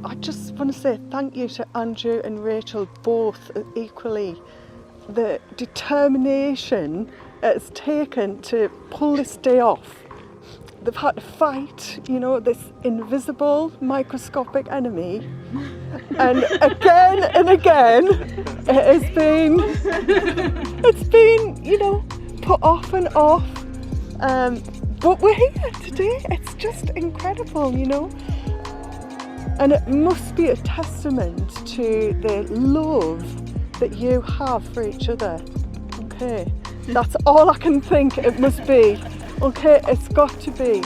I just want to say thank you to Andrew and Rachel both equally. The determination it's taken to pull this day off. They've had to fight, you know, this invisible microscopic enemy, and again it's been, you know, put off and off, but we're here today. It's just incredible, you know, and it must be a testament to the love that you have for each other. Okay, that's all I can think it must be. Okay, it's got to be.